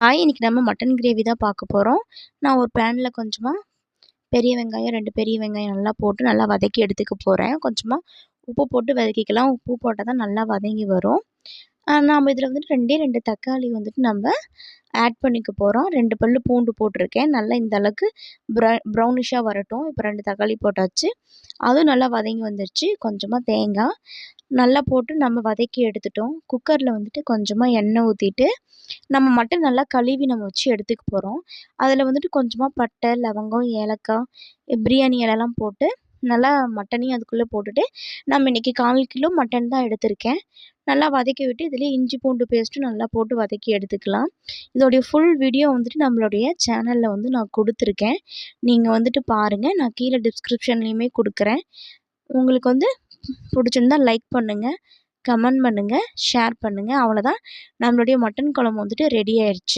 இன்னைக்கு நம்ம mutton gravy தான் பார்க்க போகிறோம். நான் ஒரு பேனில் கொஞ்சமாக பெரிய வெங்காயம் 2 பெரிய வெங்காயம் நல்லா போட்டு நல்லா வதக்கி எடுத்துக்க போகிறேன். கொஞ்சமாக உப்பு போட்டு வதக்கிக்கலாம். உப்பு போட்டால் தான் நல்லா வதங்கி வரும். நாம் இதில் வந்துட்டு 2 தக்காளி வந்துட்டு நம்ம ஆட் பண்ணிக்க போகிறோம். 2 பல்லு பூண்டு போட்டிருக்கேன். நல்லா இந்த அளவுக்கு ப்ரௌனிஷாக வரட்டும். இப்போ 2 தக்காளி போட்டாச்சு. அதுவும் நல்லா வதங்கி வந்துருச்சு. கொஞ்சமாக தேங்காய் நல்லா போட்டு நம்ம வதக்கி எடுத்துட்டோம். குக்கரில் வந்துட்டு கொஞ்சமாக எண்ணெய் ஊற்றிட்டு நம்ம மட்டன் நல்லா கழுவி நம்ம வச்சு எடுத்துக்க போகிறோம். அதில் வந்துட்டு கொஞ்சமாக பட்டை, லவங்கம், ஏலக்காய், பிரியாணி இலைலாம் போட்டு நல்லா மட்டனையும் அதுக்குள்ளே போட்டுட்டு நம்ம இன்றைக்கி 1/4 கிலோ மட்டன் தான் எடுத்திருக்கேன். நல்லா வதக்கி விட்டு இதுலேயே இஞ்சி பூண்டு பேஸ்ட்டும் நல்லா போட்டு வதக்கி எடுத்துக்கலாம். இதோடைய ஃபுல் வீடியோ வந்துட்டு நம்மளுடைய சேனலில் வந்து நான் கொடுத்துருக்கேன். நீங்கள் வந்துட்டு பாருங்கள். நான் கீழே டிஸ்கிரிப்ஷன்லேயுமே கொடுக்குறேன். உங்களுக்கு வந்து பிடிச்சிருந்தா லைக் பண்ணுங்கள், கமெண்ட் பண்ணுங்கள், ஷேர் பண்ணுங்கள். அவ்வளோதான், நம்மளுடைய மட்டன் குழம்பு வந்துட்டு ரெடி ஆயிடுச்சு.